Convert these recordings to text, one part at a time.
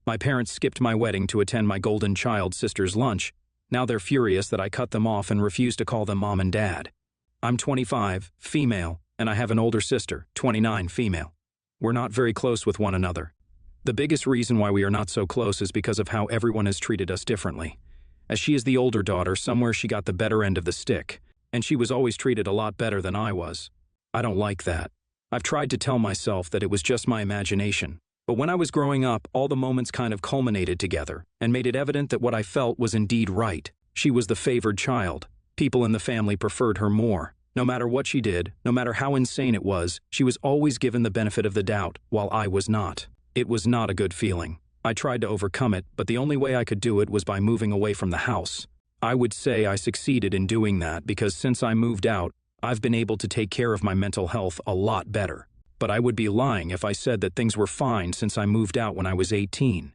My parents skipped my wedding to attend my golden child sister's lunch. Now they're furious that I cut them off and refuse to call them mom and dad. I'm 25, female, and I have an older sister, 29, female. We're not very close with one another. The biggest reason why we are not so close is because of how everyone has treated us differently. As she is the older daughter, somewhere she got the better end of the stick, and she was always treated a lot better than I was. I don't like that. I've tried to tell myself that it was just my imagination. But when I was growing up, all the moments kind of culminated together and made it evident that what I felt was indeed right. She was the favored child. People in the family preferred her more. No matter what she did, no matter how insane it was, she was always given the benefit of the doubt, while I was not. It was not a good feeling. I tried to overcome it, but the only way I could do it was by moving away from the house. I would say I succeeded in doing that because since I moved out, I've been able to take care of my mental health a lot better. But I would be lying if I said that things were fine since I moved out when I was 18.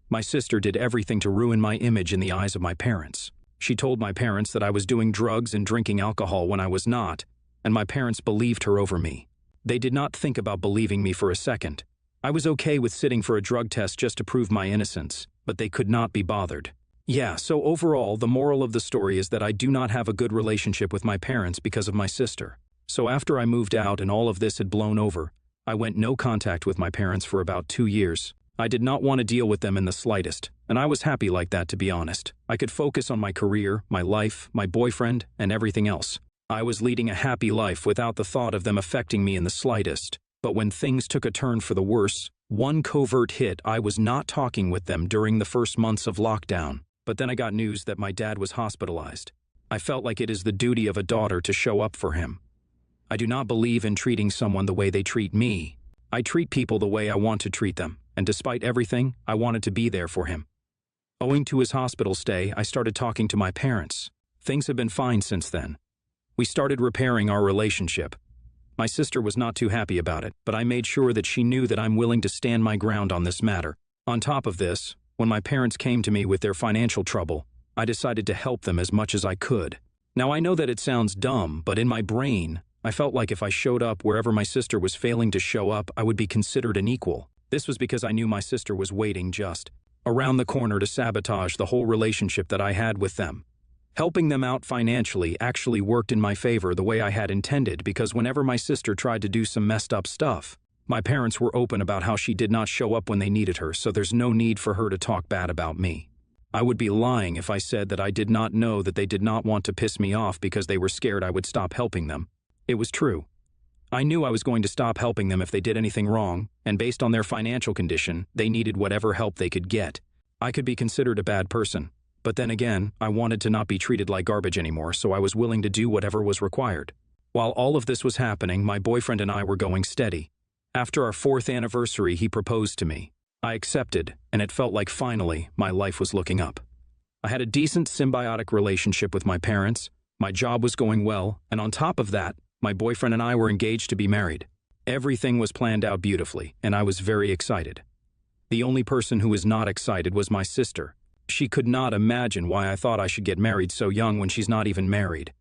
My sister did everything to ruin my image in the eyes of my parents. She told my parents that I was doing drugs and drinking alcohol when I was not, and my parents believed her over me. They did not think about believing me for a second. I was okay with sitting for a drug test just to prove my innocence, but they could not be bothered. Yeah, so overall, the moral of the story is that I do not have a good relationship with my parents because of my sister. So after I moved out and all of this had blown over, I went no contact with my parents for about 2 years. I did not want to deal with them in the slightest, and I was happy like that, to be honest. I could focus on my career, my life, my boyfriend, and everything else. I was leading a happy life without the thought of them affecting me in the slightest. But when things took a turn for the worse, one covert hit, I was not talking with them during the first months of lockdown. But then I got news that my dad was hospitalized. I felt like it is the duty of a daughter to show up for him. I do not believe in treating someone the way they treat me. I treat people the way I want to treat them, and despite everything, I wanted to be there for him. Owing to his hospital stay, I started talking to my parents. Things have been fine since then. We started repairing our relationship. My sister was not too happy about it, but I made sure that she knew that I'm willing to stand my ground on this matter. On top of this, when my parents came to me with their financial trouble, I decided to help them as much as I could. Now I know that it sounds dumb, but in my brain, I felt like if I showed up wherever my sister was failing to show up, I would be considered an equal. This was because I knew my sister was waiting just around the corner to sabotage the whole relationship that I had with them. Helping them out financially actually worked in my favor the way I had intended, because whenever my sister tried to do some messed up stuff, my parents were open about how she did not show up when they needed her, so there's no need for her to talk bad about me. I would be lying if I said that I did not know that they did not want to piss me off because they were scared I would stop helping them. It was true. I knew I was going to stop helping them if they did anything wrong, and based on their financial condition, they needed whatever help they could get. I could be considered a bad person, but then again, I wanted to not be treated like garbage anymore, so I was willing to do whatever was required. While all of this was happening, my boyfriend and I were going steady. After our 4th anniversary, he proposed to me. I accepted, and it felt like finally, my life was looking up. I had a decent symbiotic relationship with my parents, my job was going well, and on top of that, my boyfriend and I were engaged to be married. Everything was planned out beautifully, and I was very excited. The only person who was not excited was my sister. She could not imagine why I thought I should get married so young when she's not even married.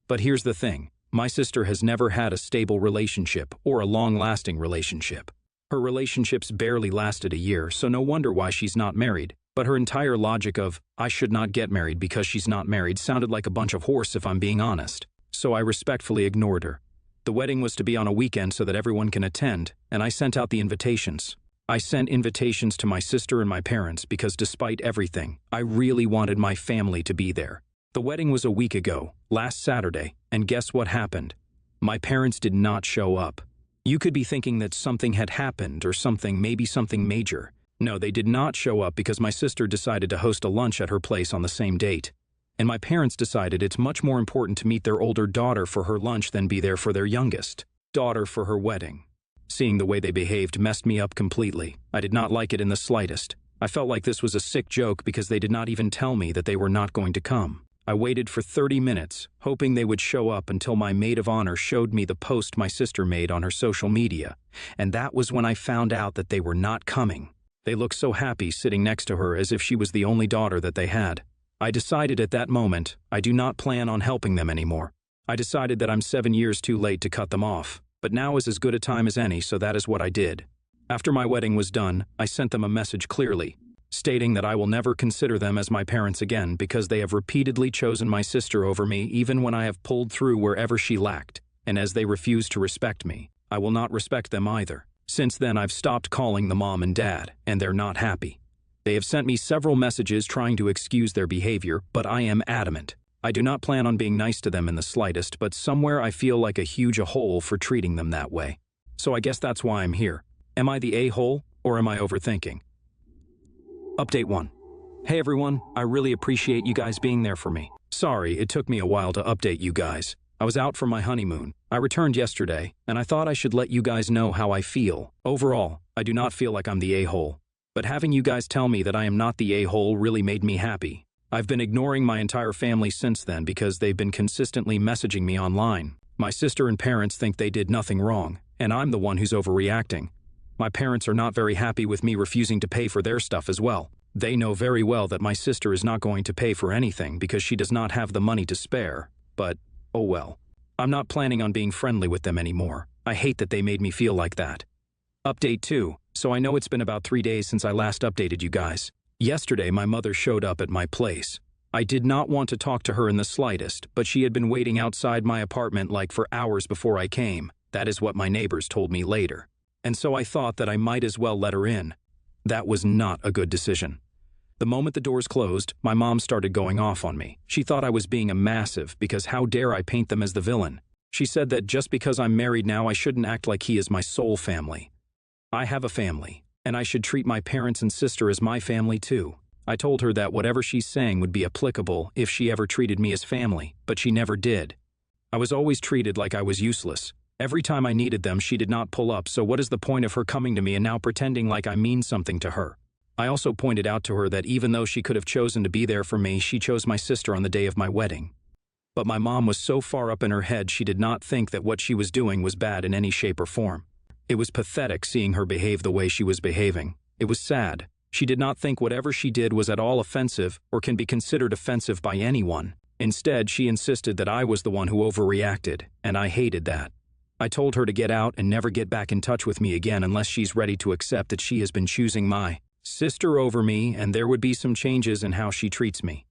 But here's the thing, my sister has never had a stable relationship or a long-lasting relationship. Her relationships barely lasted a year, so no wonder why she's not married. But her entire logic of, I should not get married because she's not married, sounded like a bunch of horse if I'm being honest. So I respectfully ignored her. The wedding was to be on a weekend so that everyone can attend, and I sent out the invitations. I sent invitations to my sister and my parents because despite everything, I really wanted my family to be there. The wedding was a week ago, last Saturday, and guess what happened? My parents did not show up. You could be thinking that something had happened or maybe something major. No, they did not show up because my sister decided to host a lunch at her place on the same date. And my parents decided it's much more important to meet their older daughter for her lunch than be there for their youngest daughter for her wedding. Seeing the way they behaved messed me up completely. I did not like it in the slightest. I felt like this was a sick joke because they did not even tell me that they were not going to come. I waited for 30 minutes, hoping they would show up until my maid of honor showed me the post my sister made on her social media, and that was when I found out that they were not coming. They looked so happy sitting next to her as if she was the only daughter that they had. I decided at that moment, I do not plan on helping them anymore. I decided that I'm 7 years too late to cut them off, but now is as good a time as any, so that is what I did. After my wedding was done, I sent them a message clearly. stating that I will never consider them as my parents again because they have repeatedly chosen my sister over me even when I have pulled through wherever she lacked, and as they refuse to respect me, I will not respect them either. Since then, I've stopped calling them mom and dad, and they're not happy. They have sent me several messages trying to excuse their behavior, but I am adamant. I do not plan on being nice to them in the slightest, but somewhere I feel like a huge a-hole for treating them that way. So I guess that's why I'm here. Am I the a-hole, or am I overthinking? Update 1. Hey everyone, I really appreciate you guys being there for me. Sorry, it took me a while to update you guys. I was out for my honeymoon. I returned yesterday, and I thought I should let you guys know how I feel. Overall, I do not feel like I'm the a-hole. But having you guys tell me that I am not the a-hole really made me happy. I've been ignoring my entire family since then because they've been consistently messaging me online. My sister and parents think they did nothing wrong, and I'm the one who's overreacting. My parents are not very happy with me refusing to pay for their stuff as well. They know very well that my sister is not going to pay for anything because she does not have the money to spare, but, oh well. I'm not planning on being friendly with them anymore. I hate that they made me feel like that. Update 2. So I know it's been about 3 days since I last updated you guys. Yesterday, my mother showed up at my place. I did not want to talk to her in the slightest, but she had been waiting outside my apartment like for hours before I came. That is what my neighbors told me later. And so I thought that I might as well let her in. That was not a good decision. The moment the doors closed, my mom started going off on me. She thought I was being a massive because how dare I paint them as the villain. She said that just because I'm married now I shouldn't act like he is my sole family. I have a family, and I should treat my parents and sister as my family too. I told her that whatever she's saying would be applicable if she ever treated me as family, but she never did. I was always treated like I was useless. Every time I needed them, she did not pull up, so what is the point of her coming to me and now pretending like I mean something to her? I also pointed out to her that even though she could have chosen to be there for me, she chose my sister on the day of my wedding. But my mom was so far up in her head she did not think that what she was doing was bad in any shape or form. It was pathetic seeing her behave the way she was behaving. It was sad. She did not think whatever she did was at all offensive or can be considered offensive by anyone. Instead, she insisted that I was the one who overreacted, and I hated that. I told her to get out and never get back in touch with me again unless she's ready to accept that she has been choosing my sister over me and there would be some changes in how she treats me.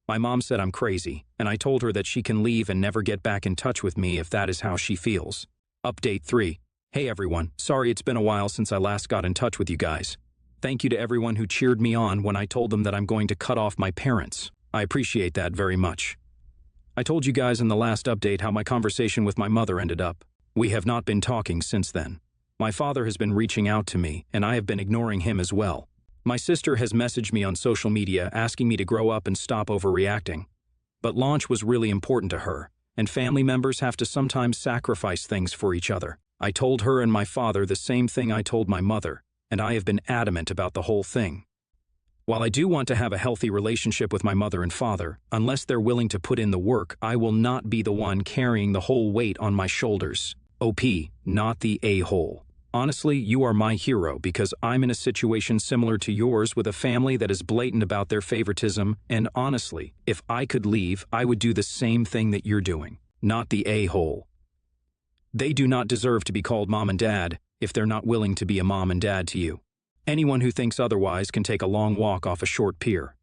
My mom said I'm crazy, and I told her that she can leave and never get back in touch with me if that is how she feels. Update 3. Hey everyone, sorry it's been a while since I last got in touch with you guys. Thank you to everyone who cheered me on when I told them that I'm going to cut off my parents. I appreciate that very much. I told you guys in the last update how my conversation with my mother ended up. We have not been talking since then. My father has been reaching out to me, and I have been ignoring him as well. My sister has messaged me on social media asking me to grow up and stop overreacting. But launch was really important to her, and family members have to sometimes sacrifice things for each other. I told her and my father the same thing I told my mother, and I have been adamant about the whole thing. While I do want to have a healthy relationship with my mother and father, unless they're willing to put in the work, I will not be the one carrying the whole weight on my shoulders. OP, not the a-hole. Honestly, you are my hero because I'm in a situation similar to yours with a family that is blatant about their favoritism, and honestly, if I could leave, I would do the same thing that you're doing, not the a-hole. They do not deserve to be called mom and dad if they're not willing to be a mom and dad to you. Anyone who thinks otherwise can take a long walk off a short pier.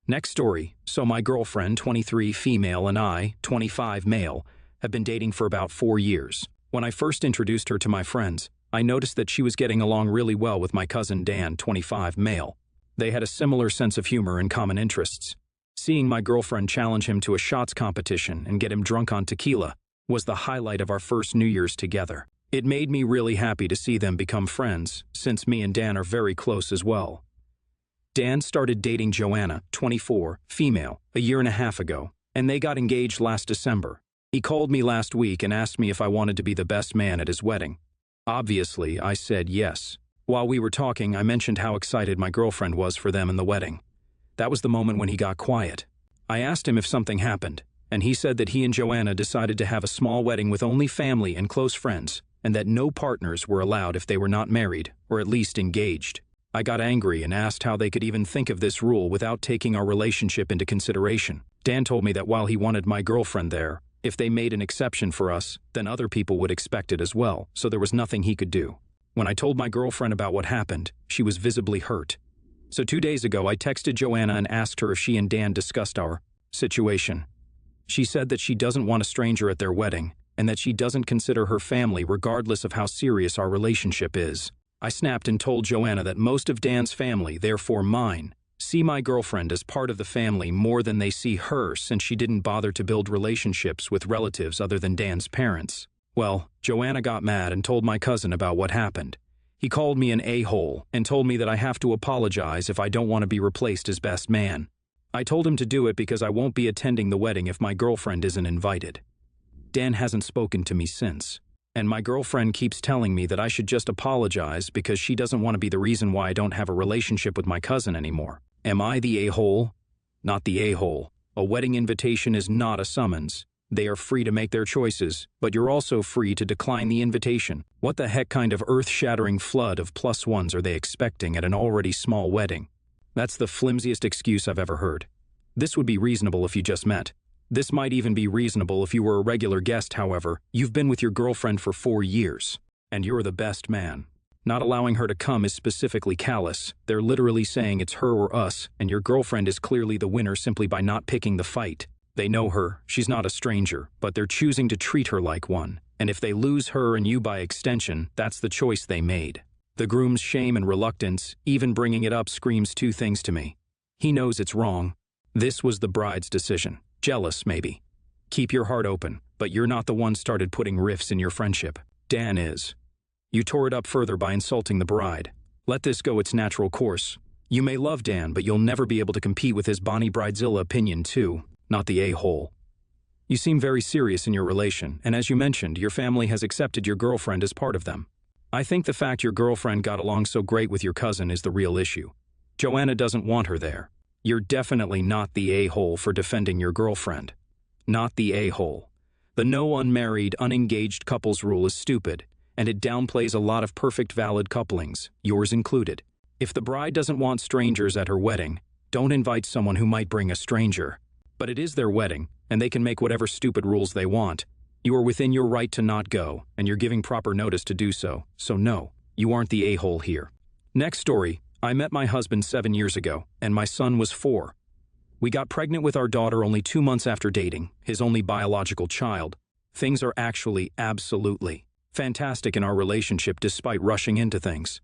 Next story. So my girlfriend, 23 female, and I, 25 male, have been dating for about 4 years. When I first introduced her to my friends, I noticed that she was getting along really well with my cousin Dan, 25 male. They had a similar sense of humor and common interests. Seeing my girlfriend challenge him to a shots competition and get him drunk on tequila was the highlight of our first New Year's together. It made me really happy to see them become friends, since me and Dan are very close as well. Dan started dating Joanna, 24, female, a year and a half ago, and they got engaged last December. He called me last week and asked me if I wanted to be the best man at his wedding. Obviously, I said yes. While we were talking, I mentioned how excited my girlfriend was for them in the wedding. That was the moment when he got quiet. I asked him if something happened, and he said that he and Joanna decided to have a small wedding with only family and close friends, and that no partners were allowed if they were not married, or at least engaged. I got angry and asked how they could even think of this rule without taking our relationship into consideration. Dan told me that while he wanted my girlfriend there, if they made an exception for us, then other people would expect it as well, so there was nothing he could do. When I told my girlfriend about what happened, she was visibly hurt. So 2 days ago, I texted Joanna and asked her if she and Dan discussed our situation. She said that she doesn't want a stranger at their wedding, and that she doesn't consider her family regardless of how serious our relationship is. I snapped and told Joanna that most of Dan's family, therefore mine, see my girlfriend as part of the family more than they see her, since she didn't bother to build relationships with relatives other than Dan's parents. Well, Joanna got mad and told my cousin about what happened. He called me an a-hole and told me that I have to apologize if I don't want to be replaced as best man. I told him to do it because I won't be attending the wedding if my girlfriend isn't invited. Dan hasn't spoken to me since, and my girlfriend keeps telling me that I should just apologize because she doesn't want to be the reason why I don't have a relationship with my cousin anymore. Am I the a-hole? Not the a-hole. A wedding invitation is not a summons. They are free to make their choices, but you're also free to decline the invitation. What the heck kind of earth-shattering flood of plus ones are they expecting at an already small wedding? That's the flimsiest excuse I've ever heard. This would be reasonable if you just met. This might even be reasonable if you were a regular guest, however. You've been with your girlfriend for 4 years, and you're the best man. Not allowing her to come is specifically callous. They're literally saying it's her or us, and your girlfriend is clearly the winner simply by not picking the fight. They know her, she's not a stranger, but they're choosing to treat her like one. And if they lose her and you by extension, that's the choice they made. The groom's shame and reluctance, even bringing it up, screams 2 things to me. He knows it's wrong. This was the bride's decision. Jealous, maybe. Keep your heart open, but you're not the one started putting rifts in your friendship. Dan is. You tore it up further by insulting the bride. Let this go its natural course. You may love Dan, but you'll never be able to compete with his Bonnie Bridezilla opinion too, not the a-hole. You seem very serious in your relation, and as you mentioned, your family has accepted your girlfriend as part of them. I think the fact your girlfriend got along so great with your cousin is the real issue. Joanna doesn't want her there. You're definitely not the a-hole for defending your girlfriend. Not the a-hole. The no unmarried, unengaged couples rule is stupid, and it downplays a lot of perfect valid couplings, yours included. If the bride doesn't want strangers at her wedding, don't invite someone who might bring a stranger. But it is their wedding, and they can make whatever stupid rules they want. You are within your right to not go, and you're giving proper notice to do so. So no, you aren't the a-hole here. Next story. I met my husband 7 years ago, and my son was 4. We got pregnant with our daughter only 2 months after dating, his only biological child. Things are actually absolutely fantastic in our relationship despite rushing into things.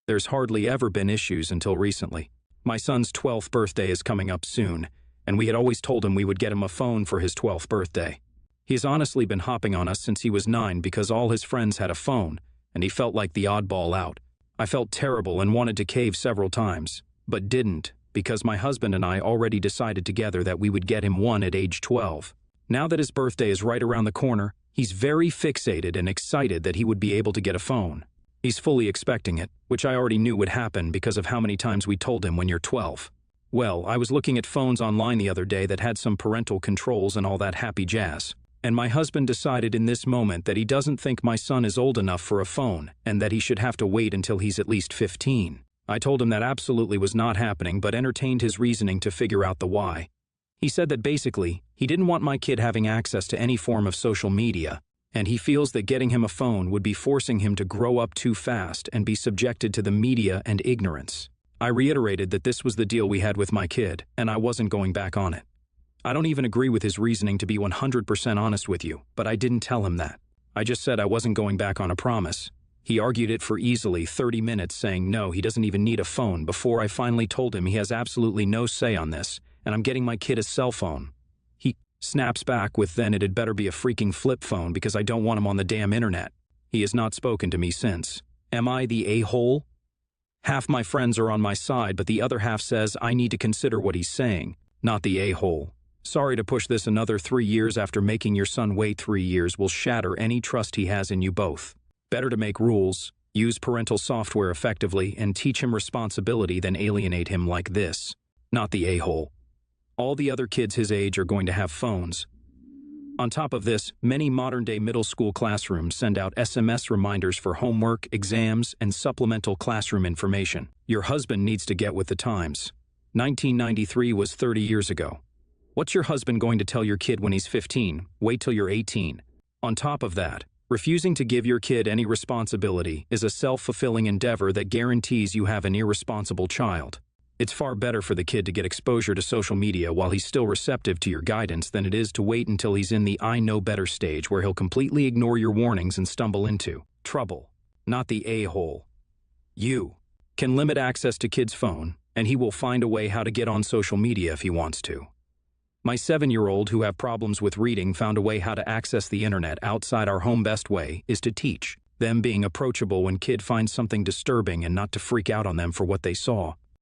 There's hardly ever been issues until recently. My son's 12th birthday is coming up soon, and we had always told him we would get him a phone for his 12th birthday. He's honestly been hopping on us since he was 9 because all his friends had a phone, and he felt like the oddball out. I felt terrible and wanted to cave several times, but didn't, because my husband and I already decided together that we would get him one at age 12. Now that his birthday is right around the corner, he's very fixated and excited that he would be able to get a phone. He's fully expecting it, which I already knew would happen because of how many times we told him when you're 12. Well, I was looking at phones online the other day that had some parental controls and all that happy jazz. And my husband decided in this moment that he doesn't think my son is old enough for a phone and that he should have to wait until he's at least 15. I told him that absolutely was not happening, but entertained his reasoning to figure out the why. He said that basically, he didn't want my kid having access to any form of social media, and he feels that getting him a phone would be forcing him to grow up too fast and be subjected to the media and ignorance. I reiterated that this was the deal we had with my kid, and I wasn't going back on it. I don't even agree with his reasoning, to be 100% honest with you, but I didn't tell him that. I just said I wasn't going back on a promise. He argued it for easily 30 minutes, saying no, he doesn't even need a phone, before I finally told him he has absolutely no say on this, and I'm getting my kid a cell phone. He snaps back with, then it had better be a freaking flip phone because I don't want him on the damn internet. He has not spoken to me since. Am I the a-hole? Half my friends are on my side, but the other half says I need to consider what he's saying, not the a-hole. Sorry to push this another 3 years after making your son wait 3 years will shatter any trust he has in you both. Better to make rules, use parental software effectively, and teach him responsibility than alienate him like this. Not the a-hole. All the other kids his age are going to have phones. On top of this, many modern-day middle school classrooms send out SMS reminders for homework, exams, and supplemental classroom information. Your husband needs to get with the times. 1993 was 30 years ago. What's your husband going to tell your kid when he's 15? Wait till you're 18. On top of that, refusing to give your kid any responsibility is a self-fulfilling endeavor that guarantees you have an irresponsible child. It's far better for the kid to get exposure to social media while he's still receptive to your guidance than it is to wait until he's in the I know better stage where he'll completely ignore your warnings and stumble into trouble. Not the a-hole. You can limit access to kid's phone, and he will find a way how to get on social media if he wants to. My 7-year-old who have problems with reading found a way how to access the internet outside our home. Best way is to teach them being approachable when kid finds something disturbing and not to freak out on them for what they saw.